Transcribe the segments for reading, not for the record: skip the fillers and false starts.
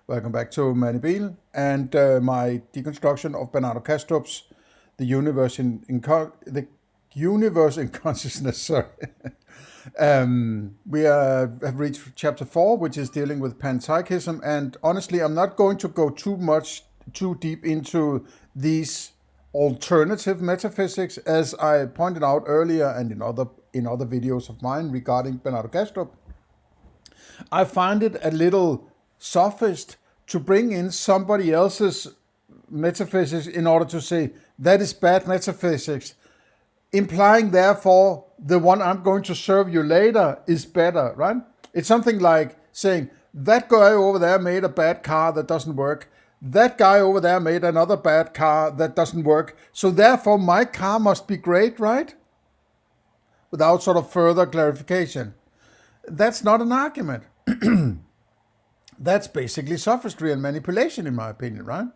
Welcome back to Manny Beal and my deconstruction of Bernardo Kastrup's The Universe the Universe in Consciousness. Sorry. We have reached chapter 4, which is dealing with panpsychism, and honestly, I'm not going to go too deep into these alternative metaphysics, as I pointed out earlier and in other videos of mine regarding Bernardo Kastrup. I find it a little sophist to bring in somebody else's metaphysics in order to say that is bad metaphysics, implying therefore the one I'm going to serve you later is better, right? It's something like saying that guy over there made a bad car that doesn't work. That guy over there made another bad car that doesn't work. So therefore my car must be great, right? Without sort of further clarification. That's not an argument. That's basically sophistry and manipulation, in my opinion, right?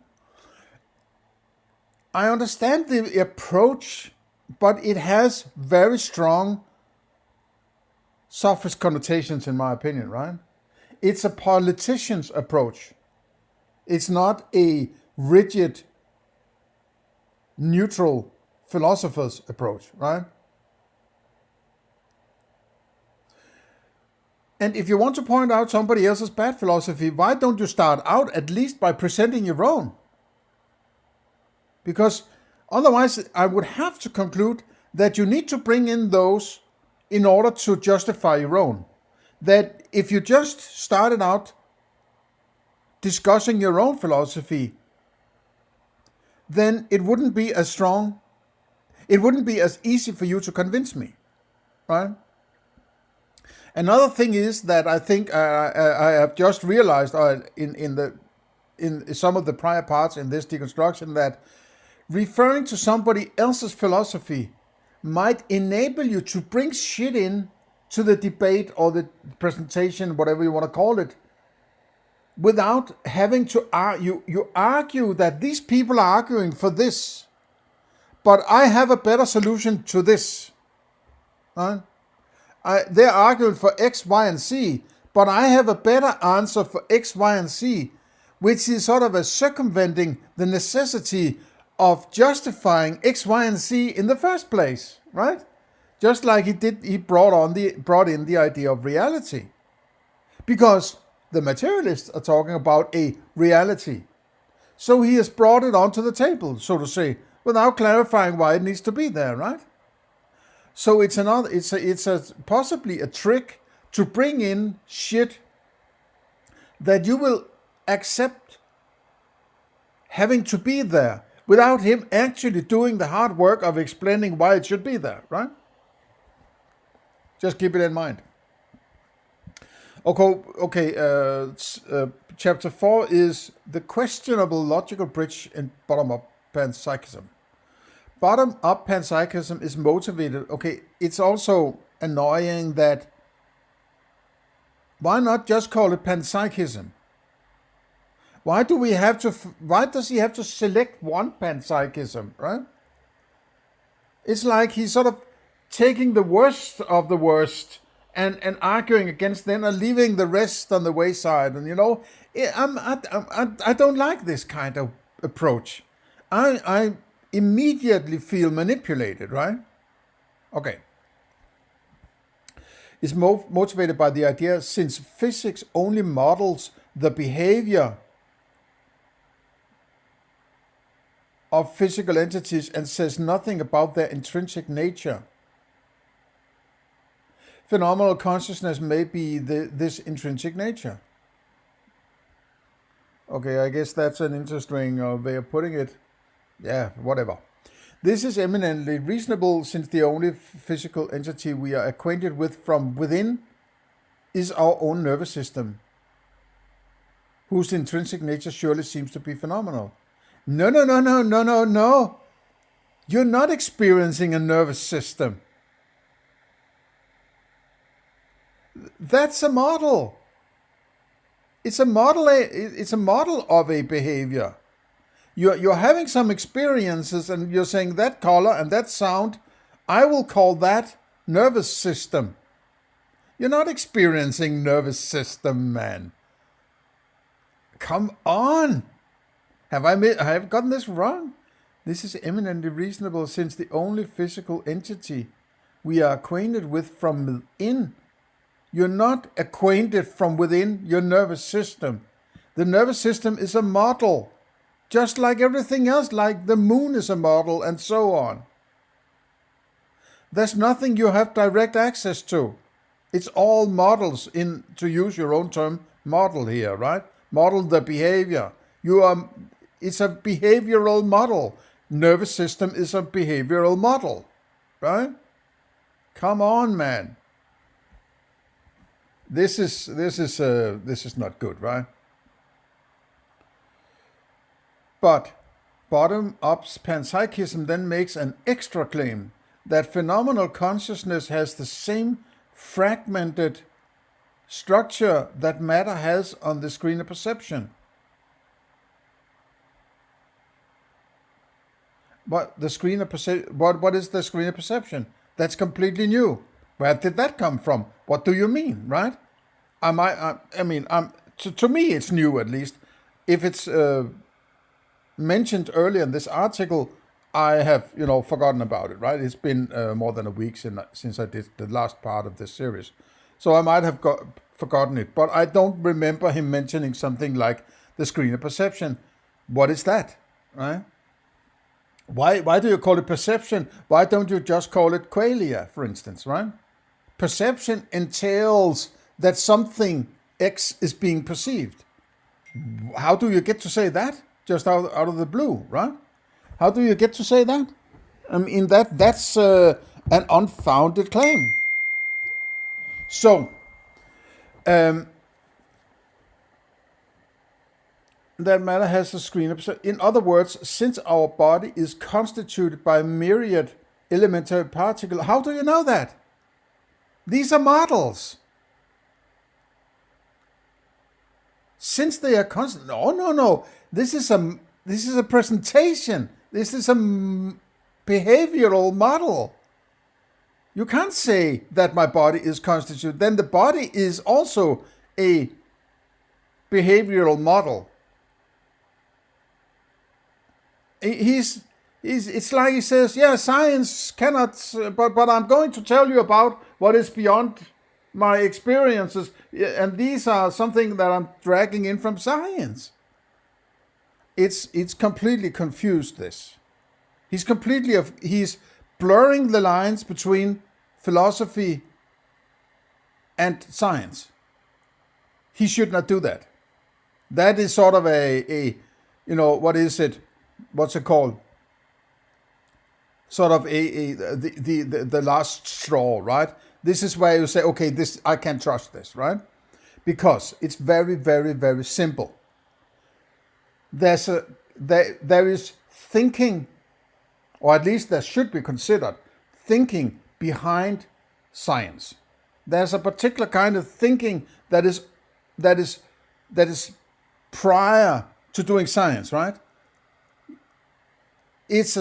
I understand the approach, but it has very strong sophist connotations, in my opinion, right? It's a politician's approach. It's not a rigid, neutral philosopher's approach, right? And if you want to point out somebody else's bad philosophy, why don't you start out at least by presenting your own? Because otherwise I would have to conclude that you need to bring in those in order to justify your own. That if you just started out discussing your own philosophy, then it wouldn't be as strong, it wouldn't be as easy for you to convince me, right? Another thing is that I think I have just realized in some of the prior parts in this deconstruction that referring to somebody else's philosophy might enable you to bring shit in to the debate or the presentation, whatever you want to call it, without having to argue. You argue that these people are arguing for this, but I have a better solution to this, right? They're arguing for X, Y, and Z, but I have a better answer for X, Y, and Z, which is sort of a circumventing the necessity of justifying X, Y, and Z in the first place, right? Just like he brought in the idea of reality, because the materialists are talking about a reality, so he has brought it onto the table, so to say, without clarifying why it needs to be there, right? So it's possibly a trick to bring in shit that you will accept having to be there without him actually doing the hard work of explaining why it should be there, right? Just keep it in mind. Okay. Chapter 4 is the questionable logical bridge in bottom-up panpsychism. Bottom-up panpsychism is motivated. Okay, it's also annoying that why not just call it panpsychism? Why does he have to select one panpsychism, right? It's like he's sort of taking the worst of the worst and arguing against them and leaving the rest on the wayside. And I don't like this kind of approach. I immediately feel manipulated, right? Okay. It's motivated by the idea, since physics only models the behavior of physical entities and says nothing about their intrinsic nature, phenomenal consciousness may be this intrinsic nature. Okay, I guess that's an interesting way of putting it. Yeah, whatever. This is eminently reasonable, since the only physical entity we are acquainted with from within is our own nervous system, whose intrinsic nature surely seems to be phenomenal. No. You're not experiencing a nervous system. That's a model. It's a model of a behavior. You're having some experiences and you're saying that color and that sound, I will call that nervous system. You're not experiencing nervous system, man. Come on! I have gotten this wrong? This is eminently reasonable, since the only physical entity we are acquainted with from within. You're not acquainted from within your nervous system. The nervous system is a model, just like everything else, like the moon is a model and so on. There's nothing you have direct access to. It's all models, to use your own term, model here, right? Model the behavior. It's a behavioral model. Nervous system is a behavioral model, right? Come on, man. This is not good, right? But bottom-up panpsychism then makes an extra claim that phenomenal consciousness has the same fragmented structure that matter has on the screen of perception. But the screen of what is the screen of perception? That's completely new. Where did that come from? What do you mean, right? To me, it's new, at least. If it's mentioned earlier in this article, I have, forgotten about it, right? It's been more than a week since I did the last part of this series. So I might have forgotten it, but I don't remember him mentioning something like the screen of perception. What is that, right? Why do you call it perception? Why don't you just call it qualia, for instance, right? Perception entails that something X is being perceived. How do you get to say that? Just out of the blue, right? How do you get to say that? I mean, that's an unfounded claim. So, that matter has a screen of perception. In other words, since our body is constituted by myriad elementary particles, how do you know that? These are models. Since they are constant, no. This is a presentation. This is a behavioral model. You can't say that my body is constituted. Then the body is also a behavioral model. It's like he says, yeah, science cannot, but I'm going to tell you about what is beyond my experiences, and these are something that I'm dragging in from science. It's completely confused, this. He's blurring the lines between philosophy and science. He should not do that. That is sort of what is it? What's it called? Sort of the last straw, right? This is where you say, okay, I can't trust this, right? Because it's very, very, very simple. There is thinking, or at least there should be considered thinking behind science. There's a particular kind of thinking that is prior to doing science, right? It's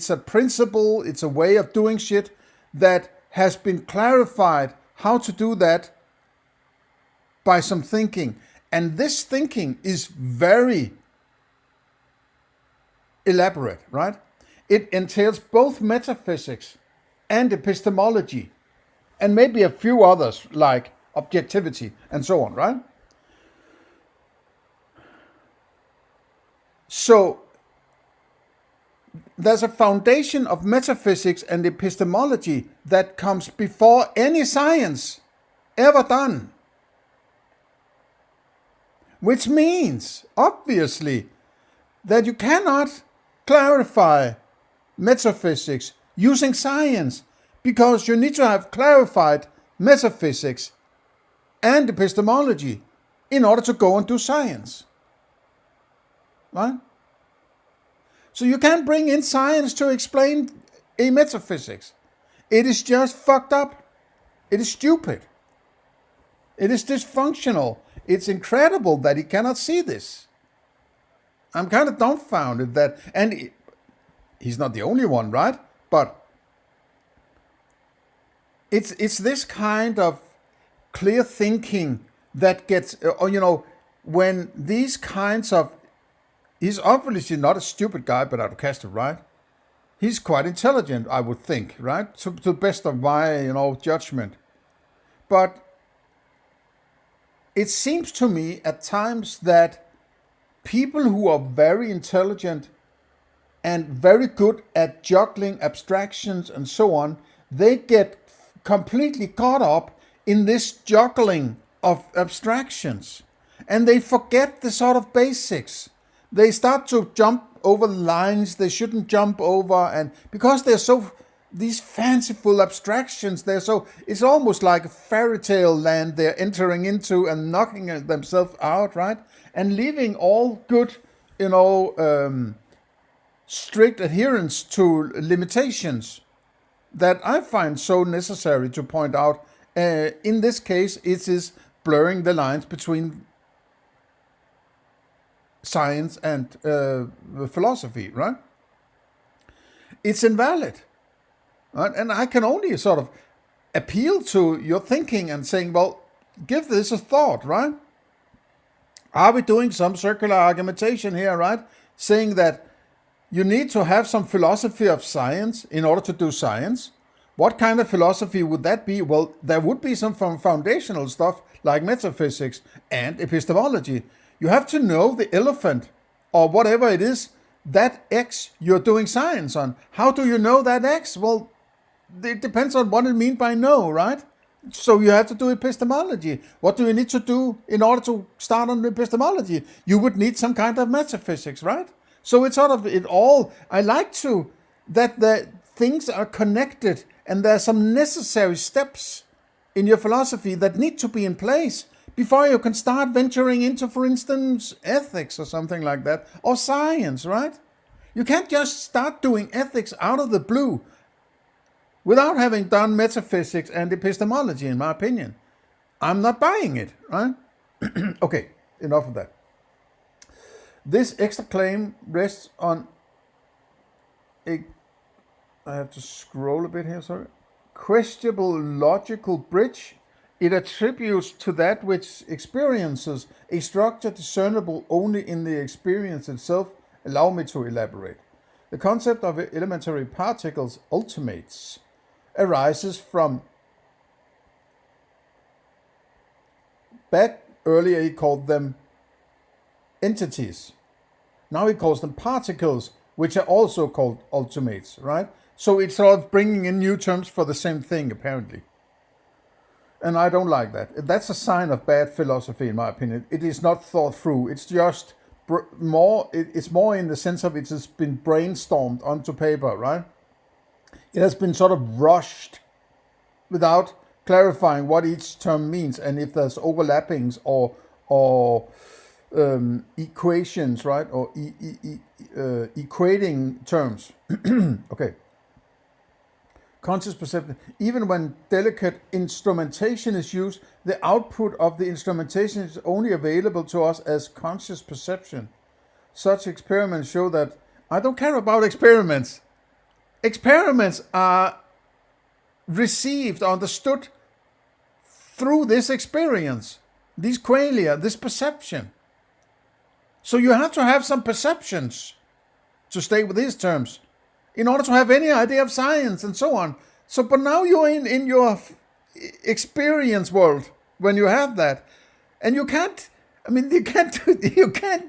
a principle, it's a way of doing shit that has been clarified how to do that by some thinking. And this thinking is very elaborate, right? It entails both metaphysics and epistemology, and maybe a few others like objectivity and so on, right? So there's a foundation of metaphysics and epistemology that comes before any science ever done. Which means, obviously, that you cannot clarify metaphysics using science, because you need to have clarified metaphysics and epistemology in order to go and do science. Right? So you can't bring in science to explain a metaphysics. It is just fucked up. It is stupid. It is dysfunctional. It's incredible that he cannot see this. I'm kind of dumbfounded that, and he's not the only one, right? But it's this kind of clear thinking that gets, when these kinds of, he's obviously not a stupid guy, Bernardo Kastrup, right? He's quite intelligent, I would think, right? To the best of my, judgment. But it seems to me at times that people who are very intelligent and very good at juggling abstractions and so on, they get completely caught up in this juggling of abstractions. And they forget the sort of basics. They start to jump over lines they shouldn't jump over, and because they're so, these fanciful abstractions, it's almost like a fairy tale land they're entering into and knocking themselves out, right? And leaving all good, strict adherence to limitations that I find so necessary to point out. In this case, it is blurring the lines between science and philosophy, right? It's invalid, right? And I can only sort of appeal to your thinking and saying, well, give this a thought, right? Are we doing some circular argumentation here, right? Saying that you need to have some philosophy of science in order to do science. What kind of philosophy would that be? Well, there would be some foundational stuff like metaphysics and epistemology. You have to know the elephant or whatever it is, that X you're doing science on. How do you know that X? Well, it depends on what it means by know, right? So you have to do epistemology. What do you need to do in order to start on epistemology? You would need some kind of metaphysics, right? So it's sort of it all. I like to that the things are connected and there are some necessary steps in your philosophy that need to be in place before you can start venturing into, for instance, ethics or something like that, or science, right? You can't just start doing ethics out of the blue without having done metaphysics and epistemology, in my opinion. I'm not buying it, right? Okay, enough of that. This extra claim rests on a, I have to scroll a bit here, sorry, questionable logical bridge. It attributes to that which experiences a structure discernible only in the experience itself. Allow me to elaborate. The concept of elementary particles, ultimates, arises from, back earlier he called them entities. Now he calls them particles, which are also called ultimates, right? So it's sort of bringing in new terms for the same thing, apparently. And I don't like that. That's a sign of bad philosophy, in my opinion. It is not thought through. It's just more, it's more in the sense of it has been brainstormed onto paper, right? It has been sort of rushed without clarifying what each term means and if there's overlappings or equations, right? Or equating terms. Okay. Conscious perception. Even when delicate instrumentation is used, the output of the instrumentation is only available to us as conscious perception. Such experiments show that I don't care about experiments. Experiments are received, understood through this experience, these qualia, this perception. So you have to have some perceptions, to stay with these terms, in order to have any idea of science and so on. So, but now you're in your experience world when you have that, and you can't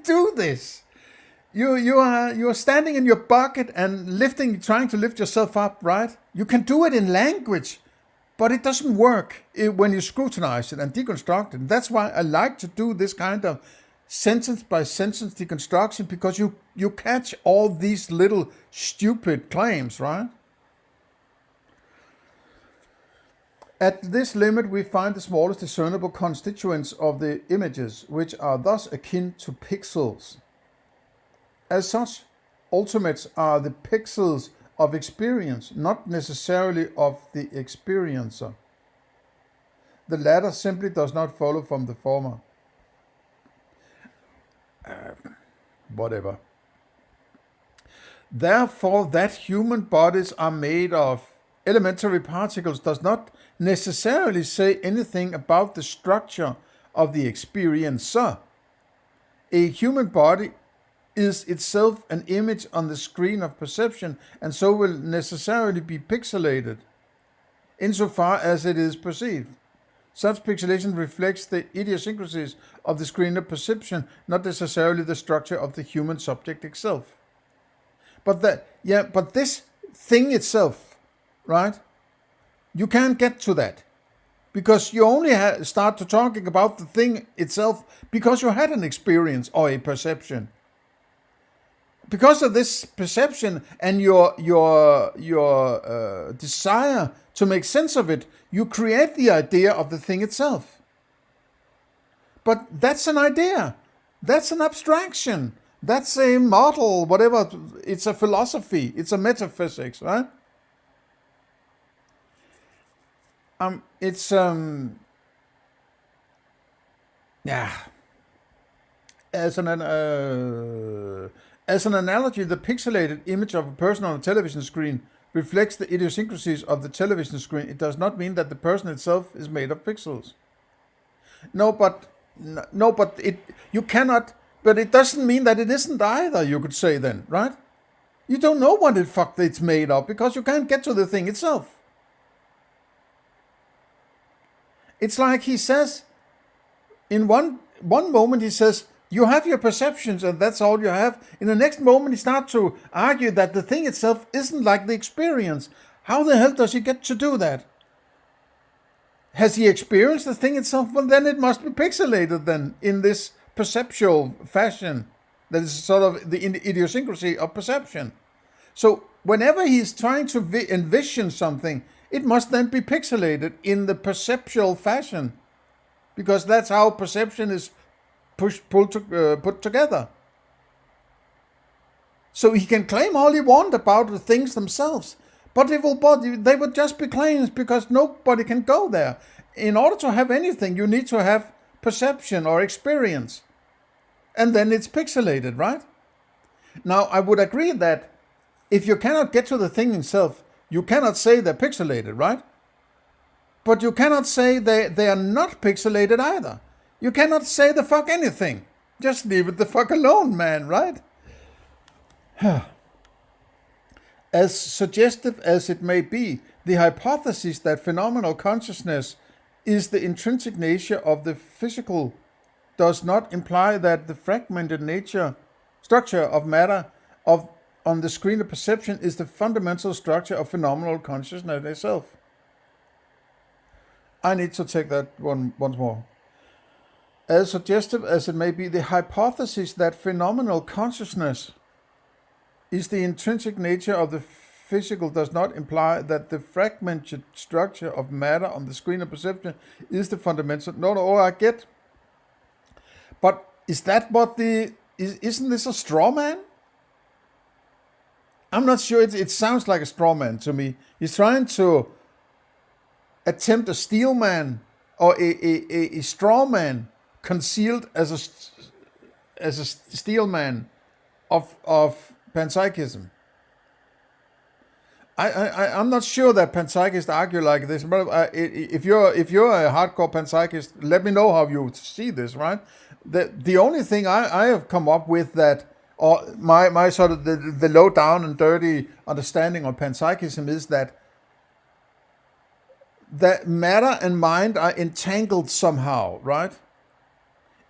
do this. You're standing in your bucket and trying to lift yourself up, right? You can do it in language, but it doesn't work when you scrutinize it and deconstruct it. And that's why I like to do this kind of sentence by sentence deconstruction, because you catch all these little stupid claims, right? At this limit, we find the smallest discernible constituents of the images, which are thus akin to pixels. As such, ultimates are the pixels of experience, not necessarily of the experiencer. The latter simply does not follow from the former. Whatever. Therefore, that human bodies are made of elementary particles does not necessarily say anything about the structure of the experiencer. a human body is itself an image on the screen of perception, and so will necessarily be pixelated insofar as it is perceived. Such pixelation reflects the idiosyncrasies of the screen of perception, not necessarily the structure of the human subject itself. But this thing itself, right? You can't get to that because you only start to talking about the thing itself because you had an experience or a perception. Because of this perception and your desire to make sense of it, you create the idea of the thing itself. But that's an idea. That's an abstraction. That's a model, whatever. It's a philosophy. It's a metaphysics, right? Yeah. As an analogy, the pixelated image of a person on a television screen reflects the idiosyncrasies of the television screen. It does not mean that the person itself is made of pixels. But you cannot. But it doesn't mean that it isn't either. You could say then, right? You don't know what the fuck it's made of because you can't get to the thing itself. It's like he says, in one moment he says, you have your perceptions and that's all you have. In the next moment he starts to argue that the thing itself isn't like the experience. How the hell does he get to do that? Has he experienced the thing itself? Well, then it must be pixelated then in this perceptual fashion. That is sort of the idiosyncrasy of perception. So whenever he's trying to envision something, it must then be pixelated in the perceptual fashion, because that's how perception is put together. So he can claim all he wants about the things themselves, but they would just be claims because nobody can go there. In order to have anything, you need to have perception or experience, and then it's pixelated, right? Now, I would agree that if you cannot get to the thing itself, you cannot say they're pixelated, right? But you cannot say they are not pixelated either. You cannot say the fuck anything. Just leave it the fuck alone, man, right? As suggestive as it may be, the hypothesis that phenomenal consciousness is the intrinsic nature of the physical does not imply that the fragmented structure of matter on the screen of perception is the fundamental structure of phenomenal consciousness itself. I need to take that one once more. As suggestive as it may be, the hypothesis that phenomenal consciousness is the intrinsic nature of the physical does not imply that the fragmented structure of matter on the screen of perception is the fundamental. No, I get. But is that what isn't this a straw man? I'm not sure. It sounds like a straw man to me. He's trying to attempt a steel man or a straw man concealed as a steel man of panpsychism. I'm not sure that panpsychists argue like this, but if you're a hardcore panpsychist, let me know how you see this, right? The only thing I have come up with that, or my sort of the low down and dirty understanding of panpsychism is that matter and mind are entangled somehow, right?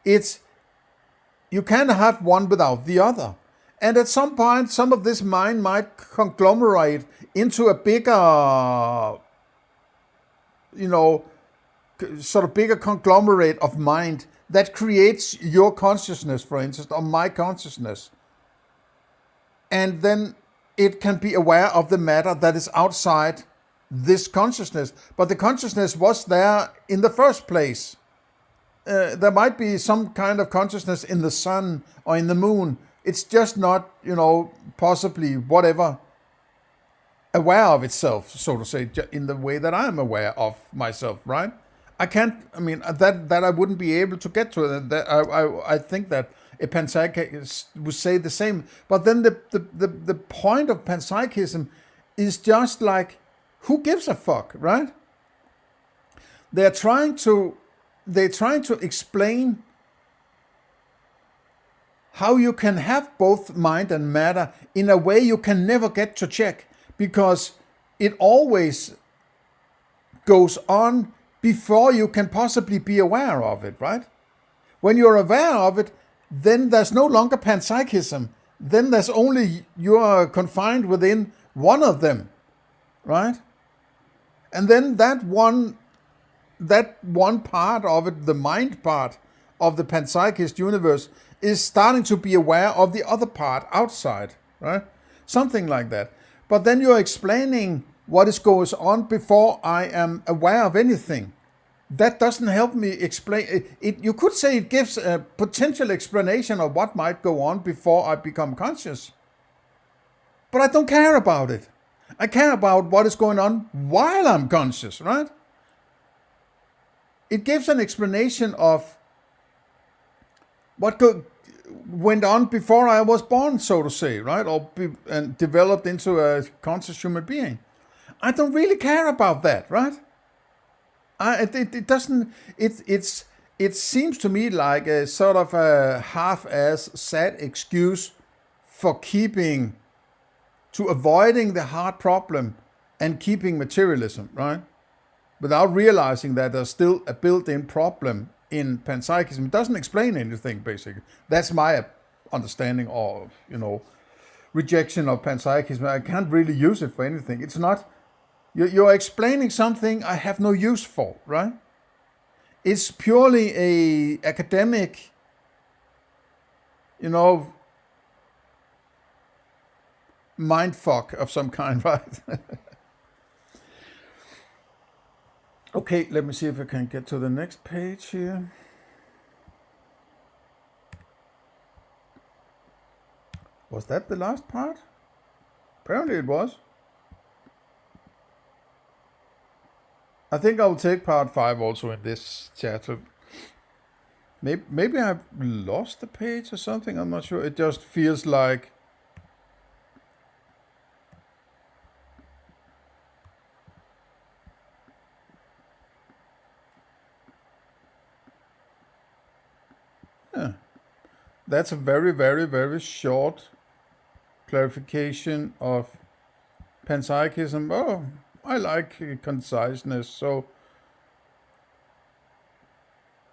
You can't have one without the other. And at some point, some of this mind might conglomerate into a bigger, sort of bigger conglomerate of mind that creates your consciousness, for instance, or my consciousness. And then it can be aware of the matter that is outside this consciousness. But the consciousness was there in the first place. There might be some kind of consciousness in the sun or in the moon. It's just not, possibly whatever, aware of itself, so to say, in the way that I'm aware of myself, right? That I wouldn't be able to get to it. I think that a panpsychist would say the same. But then the point of panpsychism is just like, who gives a fuck, right? They're trying to explain how you can have both mind and matter in a way you can never get to check, because it always goes on before you can possibly be aware of it, right? When you're aware of it, then there's no longer panpsychism. Then there's only, you are confined within one of them, right? And then that one part of it, the mind part of the panpsychist universe, is starting to be aware of the other part outside, right? Something like that. But then you're explaining what is goes on before I am aware of anything. That doesn't help me explain it. You could say it gives a potential explanation of what might go on before I become conscious. But I don't care about it. I care about what is going on while I'm conscious, right? It gives an explanation of what went on before I was born, so to say, right? And developed into a conscious human being. I don't really care about that, right? It doesn't. It seems to me like a sort of a half-ass sad excuse for avoiding the hard problem and keeping materialism, right? Without realizing that there's still a built-in problem in panpsychism. It doesn't explain anything, basically. That's my understanding of, rejection of panpsychism. I can't really use it for anything. It's not. You're explaining something I have no use for, right? It's purely a academic, mindfuck of some kind, right? Okay, let me see if I can get to the next page here. Was that the last part? Apparently it was. I think I'll take part 5 also in this chapter. Maybe I've lost the page or something. I'm not sure. It just feels like that's a very, very, very short clarification of panpsychism. Oh, I like conciseness. So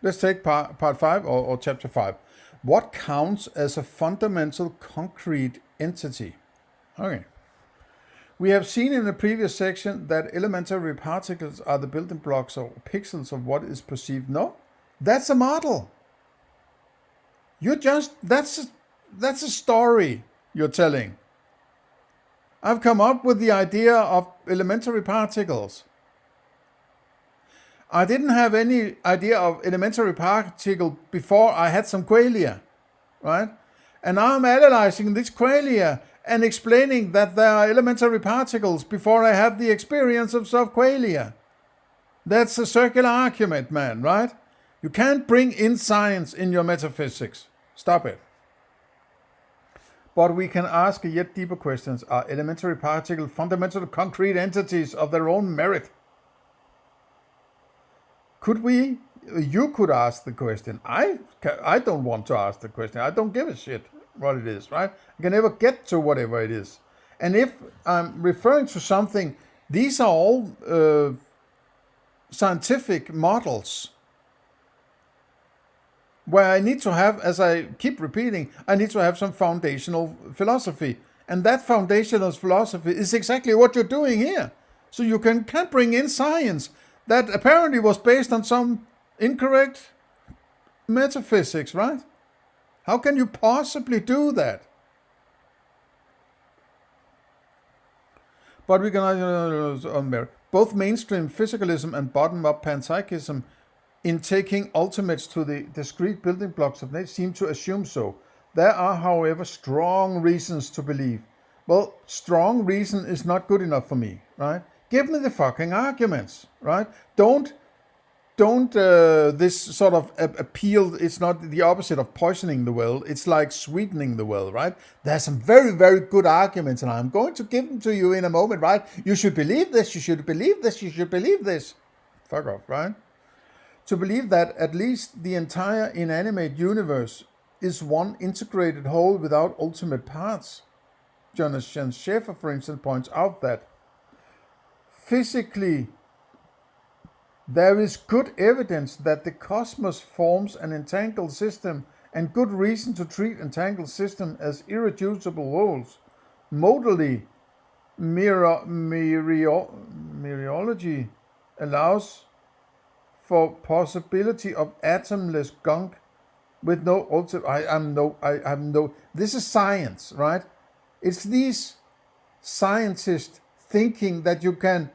let's take part 5 or chapter 5. What counts as a fundamental concrete entity? Okay. We have seen in the previous section that elementary particles are the building blocks or pixels of what is perceived. No, that's a model. That's a story you're telling. I've come up with the idea of elementary particles. I didn't have any idea of elementary particle before I had some qualia, right? And now I'm analyzing this qualia and explaining that there are elementary particles before I have the experience of qualia. That's a circular argument, man, right? You can't bring in science in your metaphysics. Stop it. But we can ask yet deeper questions. Are elementary particles fundamental concrete entities of their own merit? Could we? You could ask the question. I don't want to ask the question. I don't give a shit what it is, right? I can never get to whatever it is. And if I'm referring to something, these are all scientific models where I need to have, as I keep repeating, I need to have some foundational philosophy. And that foundational philosophy is exactly what you're doing here. So you can't bring in science that apparently was based on some incorrect metaphysics, right? How can you possibly do that? But we can both mainstream physicalism and bottom-up panpsychism in taking ultimates to the discrete building blocks of nature seem to assume so. There are, however, strong reasons to believe. Well, strong reason is not good enough for me, right? Give me the fucking arguments, right? Don't this sort of appeal, it's not the opposite of poisoning the well, it's like sweetening the well, right? There's some very, very good arguments, and I'm going to give them to you in a moment, right? You should believe this, you should believe this, you should believe this. Fuck off, right? To believe that at least the entire inanimate universe is one integrated whole without ultimate parts. Jonathan Schaeffer, for instance, points out that physically there is good evidence that the cosmos forms an entangled system, and good reason to treat entangled systems as irreducible wholes. Modally, mereology allows for possibility of atomless gunk with no ultimate. I have no. This is science, right? It's these scientists thinking that you can.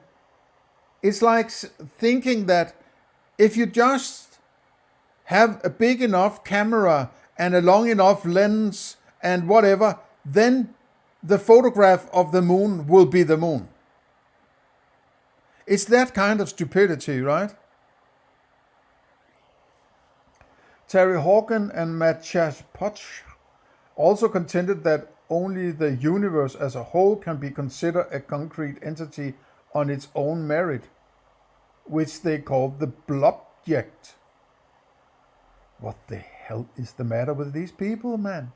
It's like thinking that if you just have a big enough camera and a long enough lens and whatever, then the photograph of the moon will be the moon. It's that kind of stupidity, right? Terry Hawken and Matthias Potsch also contended that only the universe as a whole can be considered a concrete entity on its own merit, which they called the blobject. What the hell is the matter with these people, man?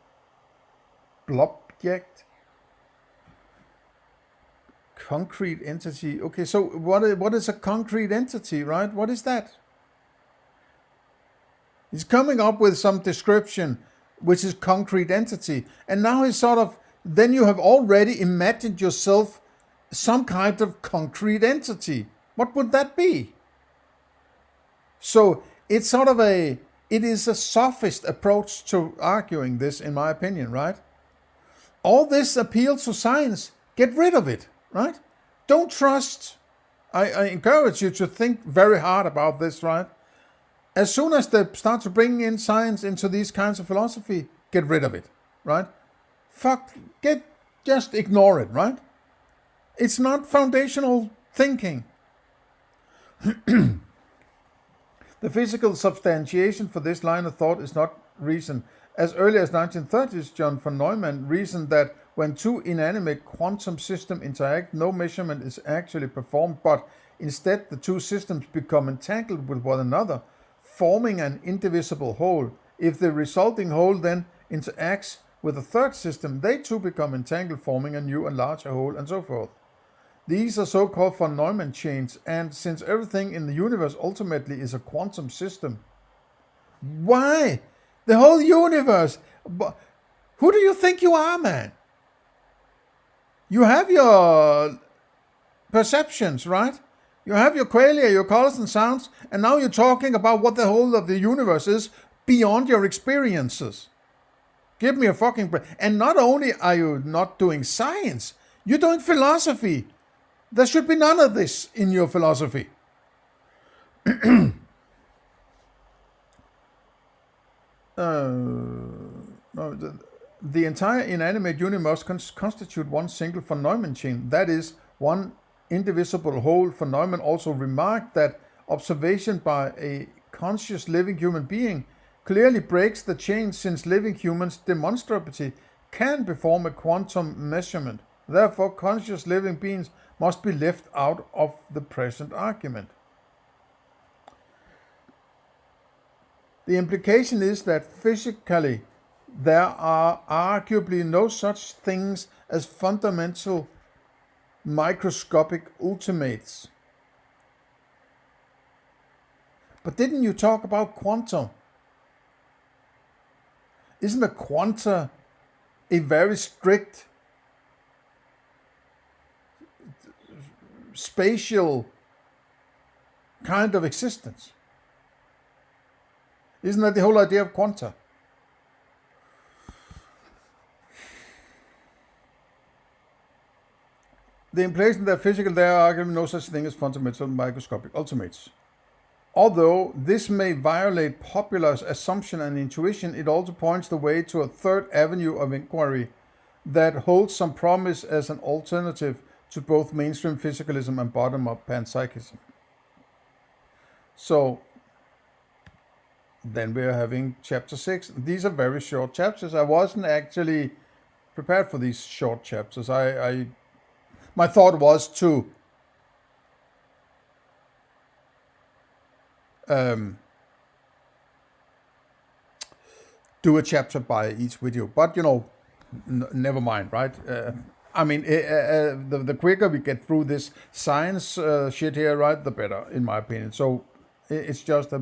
Blobject? Concrete entity. Okay, so what is a concrete entity, right? What is that? He's coming up with some description, which is concrete entity. And now he's then you have already imagined yourself some kind of concrete entity. What would that be? So it's it is a sophist approach to arguing this, in my opinion, right? All this appeals to science. Get rid of it, right? Don't trust. I encourage you to think very hard about this, right? As soon as they start to bring in science into these kinds of philosophy, get rid of it, right? Just ignore it, right? It's not foundational thinking. The physical substantiation for this line of thought is not reason. As early as 1930s, John von Neumann reasoned that when two inanimate quantum systems interact, no measurement is actually performed, but instead the two systems become entangled with one another, forming an indivisible whole. If the resulting whole then interacts with a third system, they too become entangled, forming a new and larger whole, and so forth. These are so-called von Neumann chains, and since everything in the universe ultimately is a quantum system, why? The whole universe. Who do you think you are, man? You have your perceptions, right? You have your qualia, your colors and sounds, and now you're talking about what the whole of the universe is beyond your experiences. Give me a fucking break. And not only are you not doing science, you're doing philosophy. There should be none of this in your philosophy. The entire inanimate universe constitute one single von Neumann chain. That is, one indivisible whole. Von Neumann also remarked that observation by a conscious living human being clearly breaks the chain, since living humans demonstrably can perform a quantum measurement. Therefore, conscious living beings must be left out of the present argument. The implication is that physically there are arguably no such things as fundamental microscopic ultimates. But didn't you talk about quantum? Isn't a quanta a very strict spatial kind of existence? Isn't that the whole idea of quanta? The implication that physical there are arguably no such thing as fundamental microscopic ultimates. Although this may violate popular assumption and intuition, it also points the way to a third avenue of inquiry that holds some promise as an alternative to both mainstream physicalism and bottom-up panpsychism. So then we're having chapter 6. These are very short chapters. I wasn't actually prepared for these short chapters. My thought was to do a chapter by each video. But never mind, right? I mean, the quicker we get through this science shit here, right, the better, in my opinion. So it's just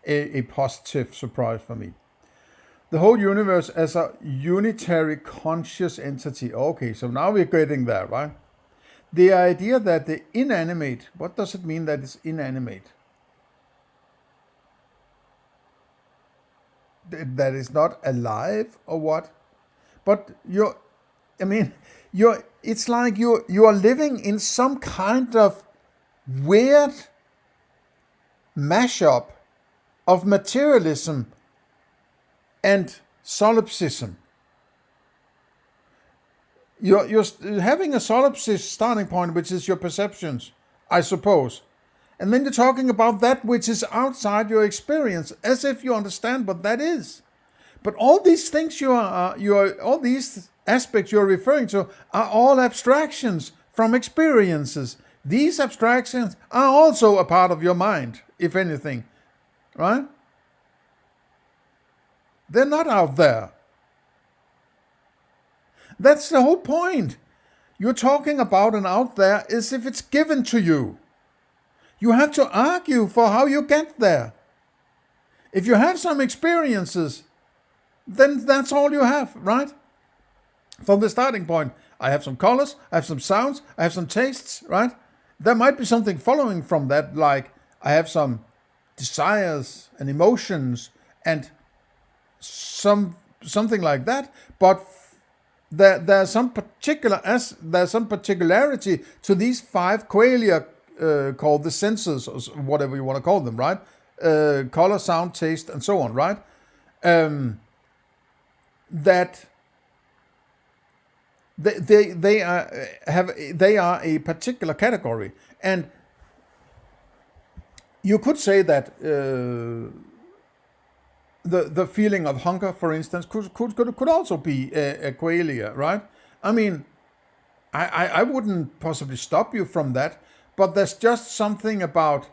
a positive surprise for me. The whole universe as a unitary conscious entity. Okay, so now we're getting there, right? The idea that the inanimate, what does it mean that it's inanimate? That is not alive or what? But it's like you are living in some kind of weird mashup of materialism and solipsism. You're having a solipsist starting point, which is your perceptions, I suppose. And then you're talking about that which is outside your experience, as if you understand what that is. But all these things all these aspects you're referring to are all abstractions from experiences. These abstractions are also a part of your mind, if anything, right? They're not out there. That's the whole point. You're talking about an out there as if it's given to you. You have to argue for how you get there. If you have some experiences, then that's all you have, right? From the starting point, I have some colors, I have some sounds, I have some tastes, right? There might be something following from that, like I have some desires and emotions and something like that, but there's some particularity to these five qualia called the senses, or whatever you want to call them, right? Color, sound, taste, and so on, right? That they are a particular category, and you could say that the feeling of hunger, for instance, could also be a qualia, right? I mean, I wouldn't possibly stop you from that, but there's just something about,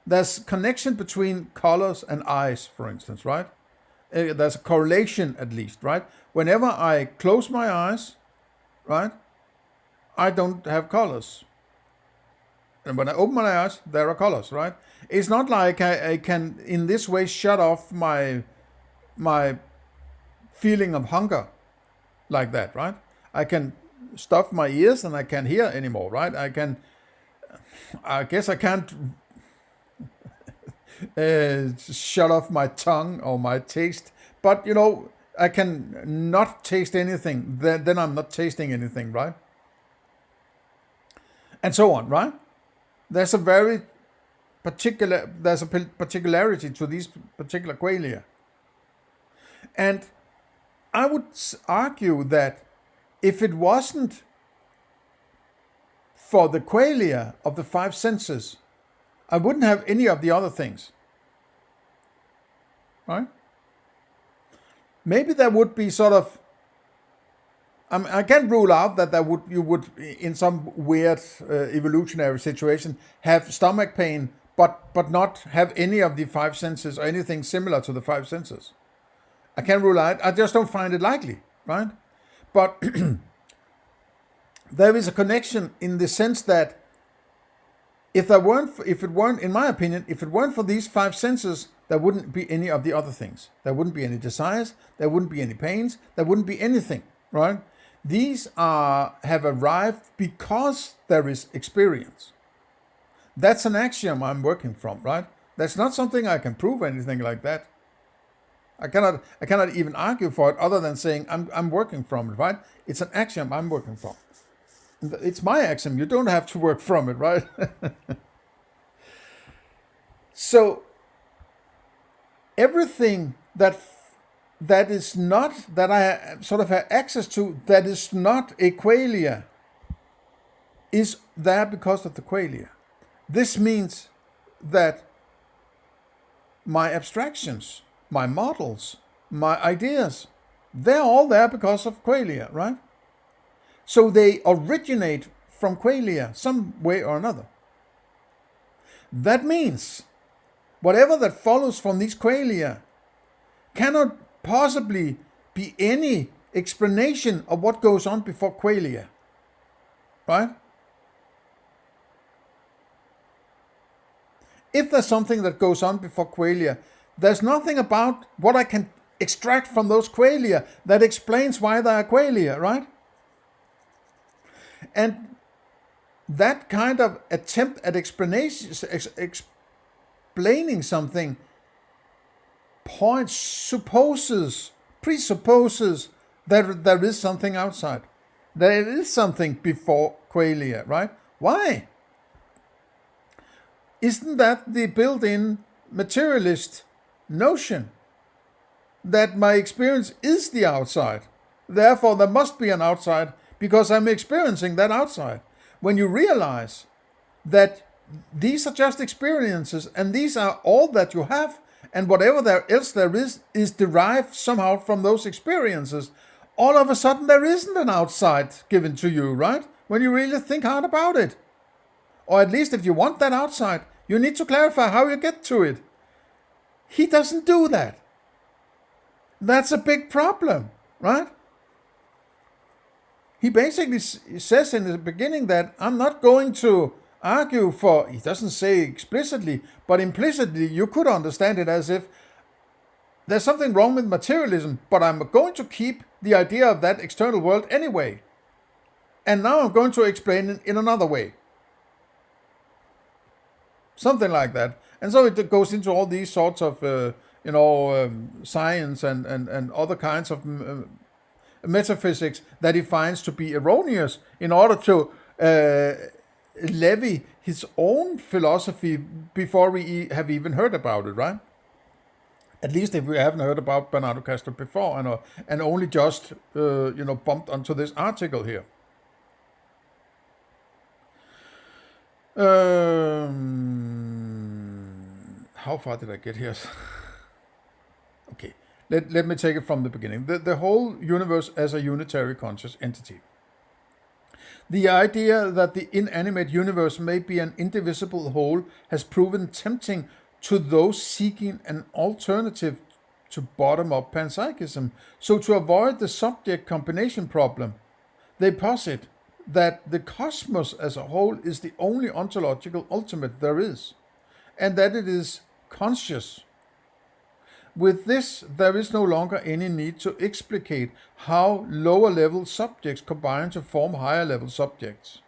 there's connection between colors and eyes, for instance, right? There's a correlation, at least, right? Whenever I close my eyes, right, I don't have colors. And when I open my eyes, there are colors, right? It's not like I can, in this way, shut off my feeling of hunger like that, right? I can stuff my ears and I can't hear anymore, right? I guess I can't shut off my tongue or my taste, but I can not taste anything. Then I'm not tasting anything, right? And so on, right? There's a particularity to these particular qualia. And I would argue that if it wasn't for the qualia of the five senses, I wouldn't have any of the other things. Right? Maybe there would be sort of, I can't rule out that you would, in some weird evolutionary situation, have stomach pain, but not have any of the five senses or anything similar to the five senses. I can't rule out. I just don't find it likely, right? But there is a connection in the sense that if it weren't, in my opinion, if it weren't for these five senses, there wouldn't be any of the other things. There wouldn't be any desires. There wouldn't be any pains. There wouldn't be anything, right? These have arrived because there is experience. That's an axiom I'm working from, right? That's not something I can prove, anything like that. I cannot even argue for it other than saying I'm working from it, right? It's an axiom I'm working from. It's my axiom. You don't have to work from it, right? So everything that is not, that I sort of have access to, that is not a qualia, is there because of the qualia. This means that my abstractions, my models, my ideas, they're all there because of qualia, right? So they originate from qualia some way or another. That means whatever that follows from these qualia cannot possibly be any explanation of what goes on before qualia, right? If there's something that goes on before qualia, there's nothing about what I can extract from those qualia that explains why they are qualia, right? And that kind of attempt at explaining something presupposes that there is something outside. There is something before qualia, right? Why? Isn't that the built-in materialist notion? That my experience is the outside. Therefore, there must be an outside because I'm experiencing that outside. When you realize that these are just experiences and these are all that you have, and whatever else there is derived somehow from those experiences, all of a sudden there isn't an outside given to you, right? When you really think hard about it. Or at least if you want that outside, you need to clarify how you get to it. He doesn't do that. That's a big problem, right? He basically says in the beginning that I'm not going to argue for, he doesn't say explicitly, but implicitly you could understand it as if there's something wrong with materialism, but I'm going to keep the idea of that external world anyway. And now I'm going to explain it in another way. Something like that. And so it goes into all these sorts of, science and other kinds of metaphysics that he finds to be erroneous in order to levy his own philosophy before we have even heard about it, right? At least if we haven't heard about Bernardo Kastrup before and only just bumped onto this article here. How far did I get here? Okay, let me take it from the beginning. The whole universe as a unitary conscious entity. The idea that the inanimate universe may be an indivisible whole has proven tempting to those seeking an alternative to bottom-up panpsychism. So to avoid the subject combination problem, they posit that the cosmos as a whole is the only ontological ultimate there is, and that it is conscious. With this, there is no longer any need to explicate how lower-level subjects combine to form higher-level subjects.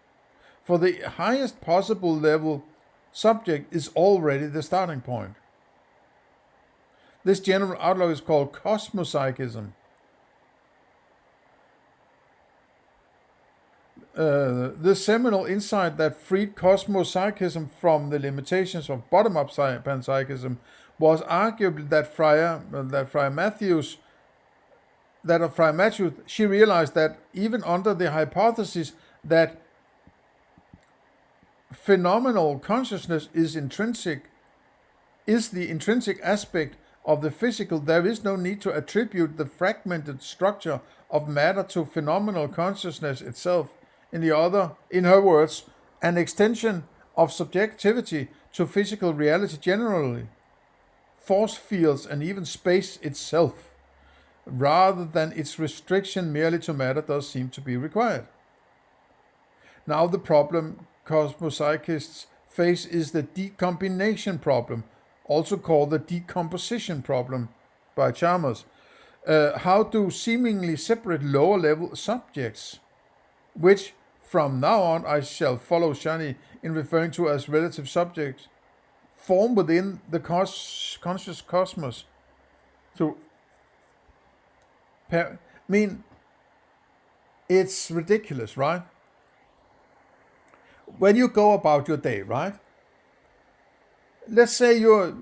For the highest possible level subject is already the starting point. This general outlook is called cosmopsychism. The seminal insight that freed cosmopsychism from the limitations of bottom-up panpsychism was arguably that Friar Matthews, she realized that even under the hypothesis that phenomenal consciousness is the intrinsic aspect of the physical, there is no need to attribute the fragmented structure of matter to phenomenal consciousness itself. In her words, an extension of subjectivity to physical reality generally, force fields and even space itself, rather than its restriction merely to matter, does seem to be required. Now the problem cosmopsychists face is the decombination problem, also called the decomposition problem by Chalmers. How do seemingly separate lower-level subjects, which from now on I shall follow Shani in referring to as relative subjects, form within the conscious cosmos? It's ridiculous, right? When you go about your day, right? Let's say you're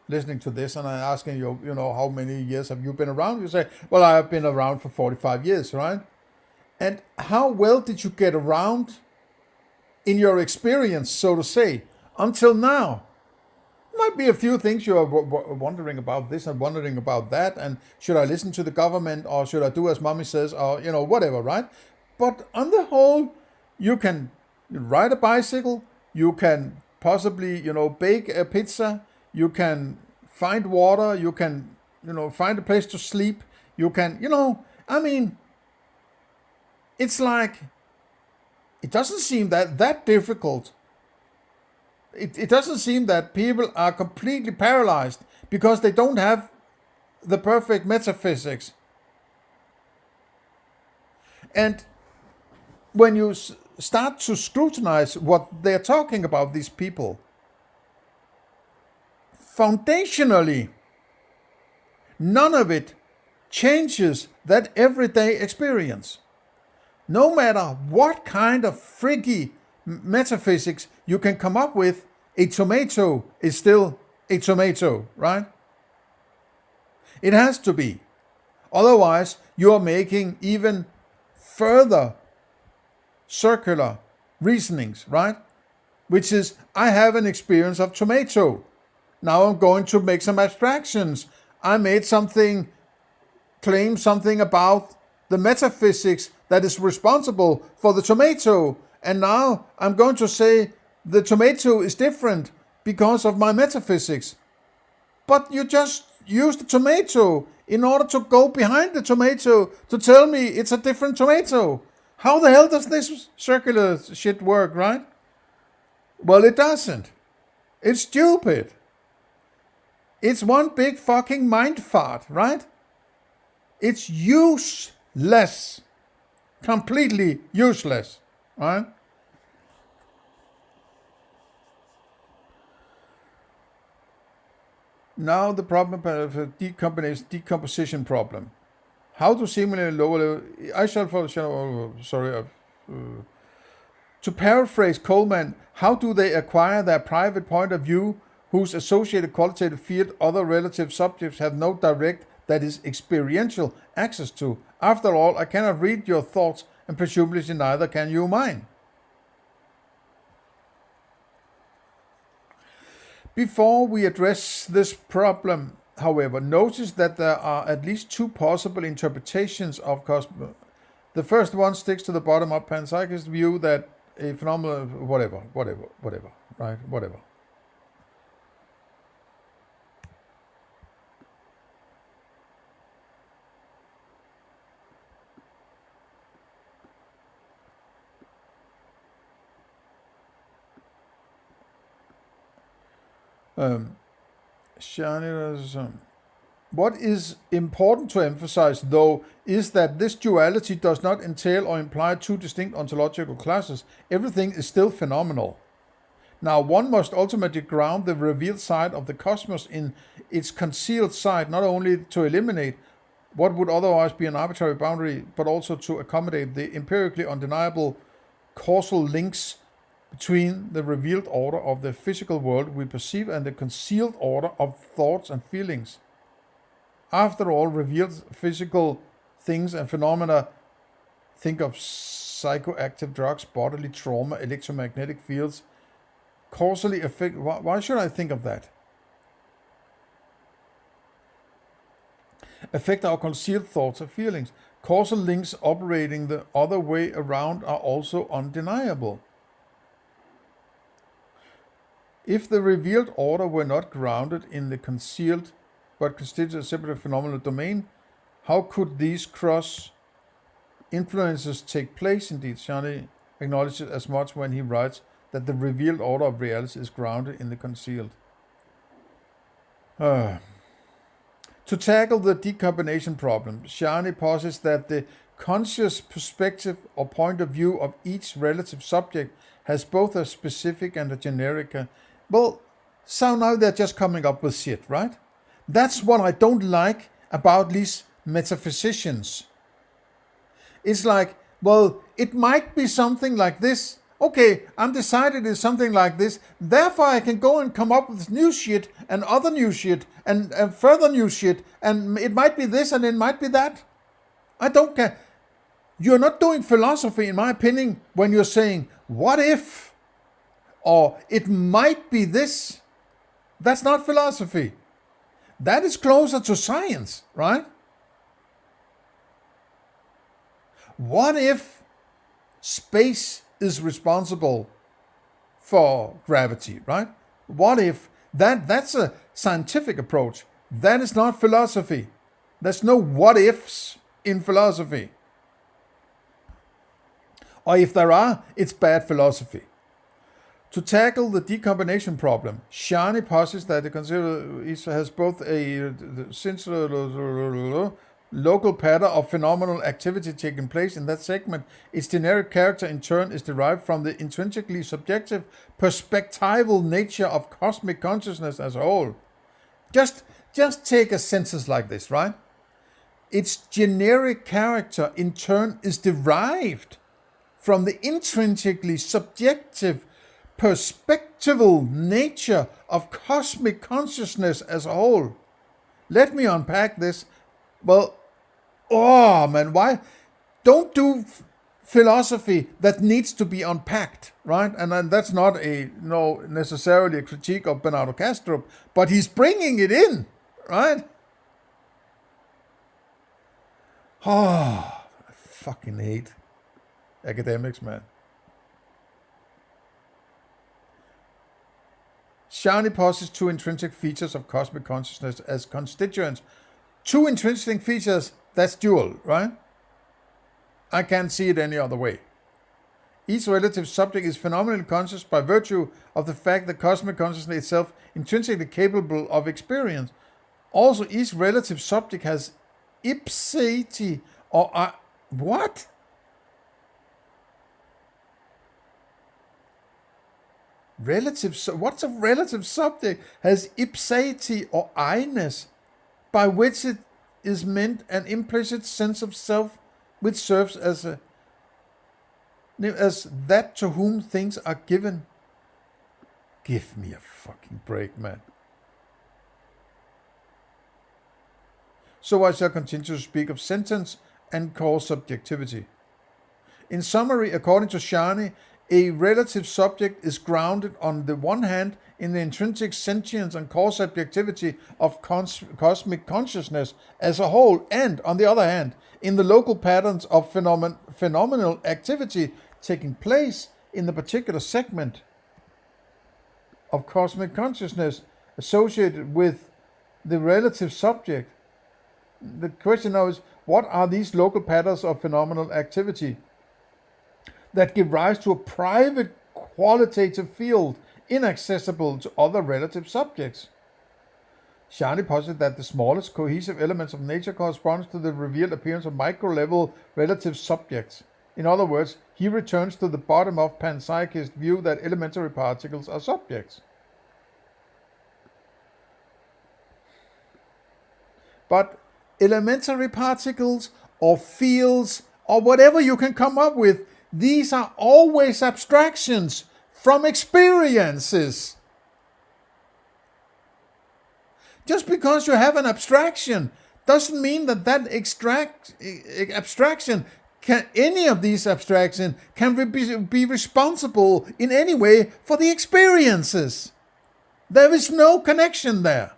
listening to this and I'm asking you, how many years have you been around? You say, well, I have been around for 45 years, right? And how well did you get around in your experience, so to say, until now? Might be a few things you are wondering about this and wondering about that, and should I listen to the government or should I do as mommy says, or whatever, right? But on the whole, you can ride a bicycle, you can possibly bake a pizza, you can find water, you can, find a place to sleep, you can, it's like, it doesn't seem that difficult. It doesn't seem that people are completely paralyzed because they don't have the perfect metaphysics. And when you start to scrutinize what they're talking about, these people, foundationally, none of it changes that everyday experience. No matter what kind of freaky metaphysics you can come up with, a tomato is still a tomato, right? It has to be. Otherwise, you are making even further circular reasonings, right? Which is, I have an experience of tomato. Now I'm going to make some abstractions. I made something, claim something about the metaphysics that is responsible for the tomato. And now I'm going to say the tomato is different because of my metaphysics. But you just use the tomato in order to go behind the tomato to tell me it's a different tomato. How the hell does this circular shit work, right? Well, it doesn't. It's stupid. It's one big fucking mind fart, right? It's useless. Completely useless, right? Now the problem of a decomposition problem. How to simulate lower level. To paraphrase Coleman, how do they acquire their private point of view whose associated qualitative field other relative subjects have no direct, that is, experiential access to? After all, I cannot read your thoughts, and presumably neither can you mine. Before we address this problem, however, notice that there are at least two possible interpretations of cosmos. The first one sticks to the bottom-up panpsychist view that a phenomenon, whatever, right? Whatever. What is important to emphasize, though, is that this duality does not entail or imply two distinct ontological classes. Everything is still phenomenal. Now, one must ultimately ground the revealed side of the cosmos in its concealed side, not only to eliminate what would otherwise be an arbitrary boundary, but also to accommodate the empirically undeniable causal links between the revealed order of the physical world we perceive and the concealed order of thoughts and feelings. After all, revealed physical things and phenomena, think of psychoactive drugs, bodily trauma, electromagnetic fields, causally affect. Why should I think of that? Affect our concealed thoughts and feelings. Causal links operating the other way around are also undeniable. If the revealed order were not grounded in the concealed but constituted a separate phenomenal domain, how could these cross influences take place? Indeed, Shani acknowledges as much when he writes that the revealed order of reality is grounded in the concealed. To tackle the decombination problem, Shani posits that the conscious perspective or point of view of each relative subject has both a specific and a generic. Well, so now they're just coming up with shit, right? That's what I don't like about these metaphysicians. It's like, well, it might be something like this. Okay, I'm decided it's something like this. Therefore, I can go and come up with new shit and other new shit and further new shit. And it might be this and it might be that. I don't care. You're not doing philosophy, in my opinion, when you're saying, what if? Or it might be this. That's not philosophy. That is closer to science, right? What if space is responsible for gravity, right? What if that's a scientific approach. That is not philosophy. There's no what ifs in philosophy. Or if there are, it's bad philosophy. To tackle the decombination problem, Shani posits that the consider has both a local pattern of phenomenal activity taking place in that segment. Its generic character, in turn, is derived from the intrinsically subjective, perspectival nature of cosmic consciousness as a whole. Just take a sentence like this, right? Its generic character, in turn, is derived from the intrinsically subjective, perspectival nature of cosmic consciousness as a whole. Let me unpack this. Well, oh man, why? Don't do philosophy that needs to be unpacked, right? And that's not necessarily a critique of Bernardo Kastrup, but he's bringing it in, right? Oh, I fucking hate academics, man. Shani posits two intrinsic features of cosmic consciousness as constituents. Two intrinsic features, that's dual, right? I can't see it any other way. Each relative subject is phenomenally conscious by virtue of the fact that cosmic consciousness itself intrinsically capable of experience. Also, each relative subject has ipseity or what? What's a relative subject? Has ipseity or I-ness, by which it is meant an implicit sense of self, which serves as that to whom things are given. Give me a fucking break, man. So I shall continue to speak of sentence and cause subjectivity. In summary, according to Shani, a relative subject is grounded on the one hand in the intrinsic sentience and cause subjectivity of cosmic consciousness as a whole, and on the other hand, in the local patterns of phenomenal activity taking place in the particular segment of cosmic consciousness associated with the relative subject. The question now is, what are these local patterns of phenomenal activity that give rise to a private qualitative field inaccessible to other relative subjects? Shani posits that the smallest cohesive elements of nature corresponds to the revealed appearance of micro-level relative subjects. In other words, he returns to the bottom-up panpsychist view that elementary particles are subjects. But elementary particles or fields or whatever you can come up with, these are always abstractions from experiences. Just because you have an abstraction doesn't mean that abstraction any of these abstractions can be responsible in any way for the experiences. There is no connection there.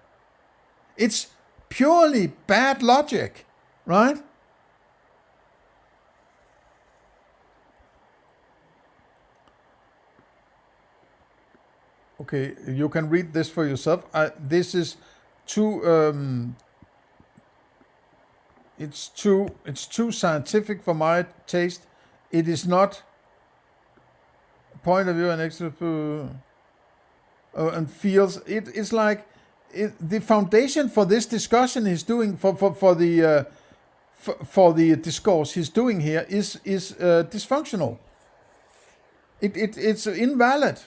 It's purely bad logic, right? Okay, you can read this for yourself. This is too it's too scientific for my taste. It is not a point of view and extra and feels. It's like the foundation for this discussion he's doing for the discourse he's doing here is dysfunctional. It's invalid.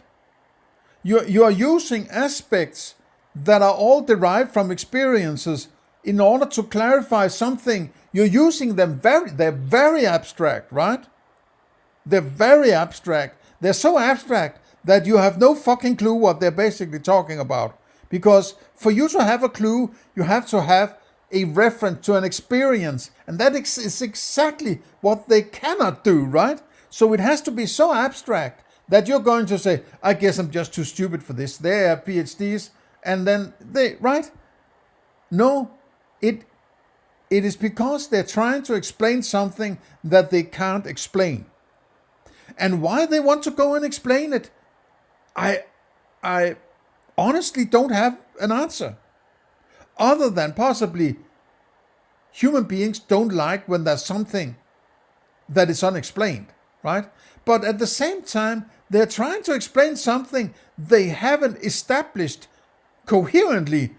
You are using aspects that are all derived from experiences in order to clarify something. You're using them they're very abstract, right? They're very abstract. They're so abstract that you have no fucking clue what they're basically talking about. Because for you to have a clue, you have to have a reference to an experience. And that is exactly what they cannot do, right? So it has to be so abstract that you're going to say, I guess I'm just too stupid for this. They have PhDs, and then right? No, it is because they're trying to explain something that they can't explain. And why they want to go and explain it, I honestly don't have an answer. Other than possibly human beings don't like when there's something that is unexplained, right? But at the same time, they're trying to explain something they haven't established coherently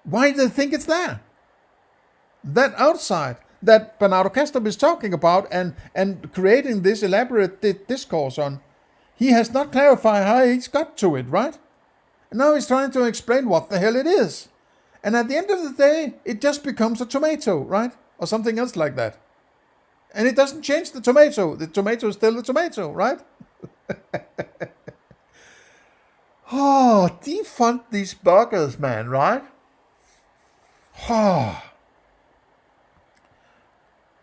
why they think it's there. That outside that Bernardo Kastrup is talking about and creating this elaborate discourse on, he has not clarified how he's got to it, right? And now he's trying to explain what the hell it is. And at the end of the day, it just becomes a tomato, right? Or something else like that. And it doesn't change the tomato. The tomato is still the tomato, right? Oh, defund these buggers, man, right? Oh.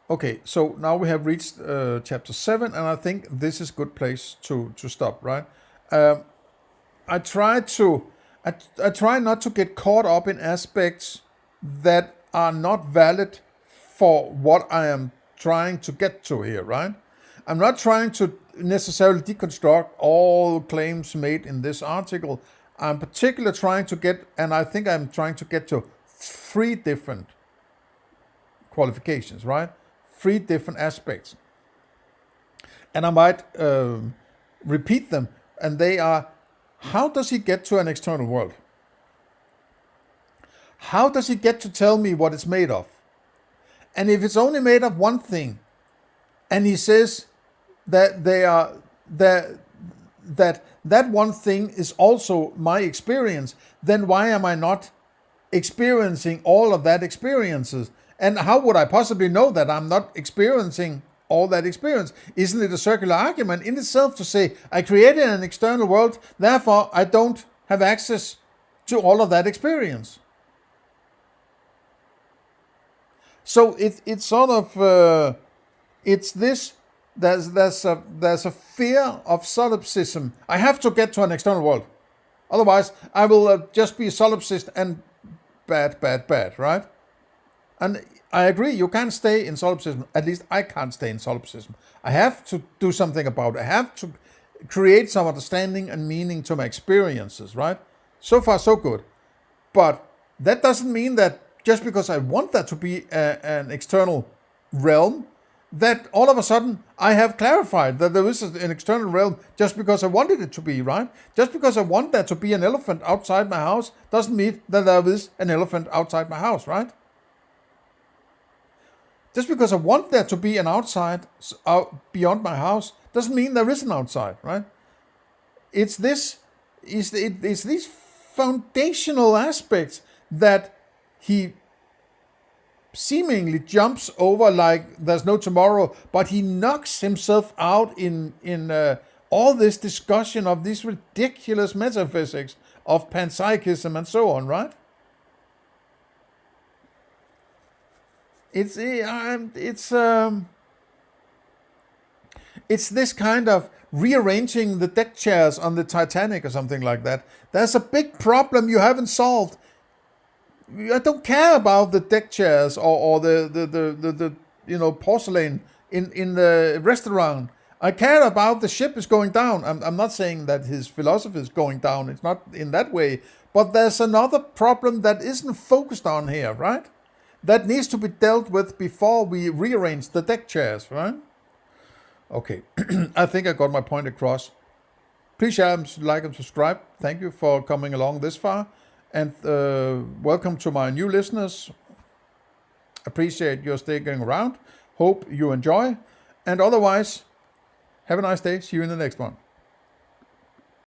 Okay, so now we have reached chapter 7, and I think this is a good place to stop, right? I try not to get caught up in aspects that are not valid for what I am trying to get to here, right? I'm not trying to necessarily deconstruct all claims made in this article. I'm particularly trying to get, and I think I'm trying to get to 3 different qualifications, right? 3 different aspects. And I might repeat them, and they are: how does he get to an external world? How does he get to tell me what it's made of? And if it's only made of one thing, and he says that that one thing is also my experience, then why am I not experiencing all of that experiences? And how would I possibly know that I'm not experiencing all that experience? Isn't it a circular argument in itself to say, I created an external world, therefore I don't have access to all of that experience? So it's sort of, it's this, there's a fear of solipsism. I have to get to an external world. Otherwise, I will just be a solipsist and bad, right? And I agree, you can't stay in solipsism. At least I can't stay in solipsism. I have to do something about it. I have to create some understanding and meaning to my experiences, right? So far, so good. But that doesn't mean that just because I want that to be an external realm, that all of a sudden I have clarified that there is an external realm just because I wanted it to be, right? Just because I want there to be an elephant outside my house doesn't mean that there is an elephant outside my house, right? Just because I want there to be an outside beyond my house doesn't mean there is an outside, right? It's these foundational aspects that he seemingly jumps over like there's no tomorrow, but he knocks himself out in all this discussion of these ridiculous metaphysics of panpsychism and so on, right? It's this kind of rearranging the deck chairs on the Titanic or something like that. There's a big problem you haven't solved. I don't care about the deck chairs or the porcelain in the restaurant. I care about the ship is going down. I'm not saying that his philosophy is going down. It's not in that way. But there's another problem that isn't focused on here, right? That needs to be dealt with before we rearrange the deck chairs, right? Okay, I think I got my point across. Please share, like, and subscribe. Thank you for coming along this far. And welcome to my new listeners. Appreciate your sticking around. Hope you enjoy. And otherwise, have a nice day. See you in the next one.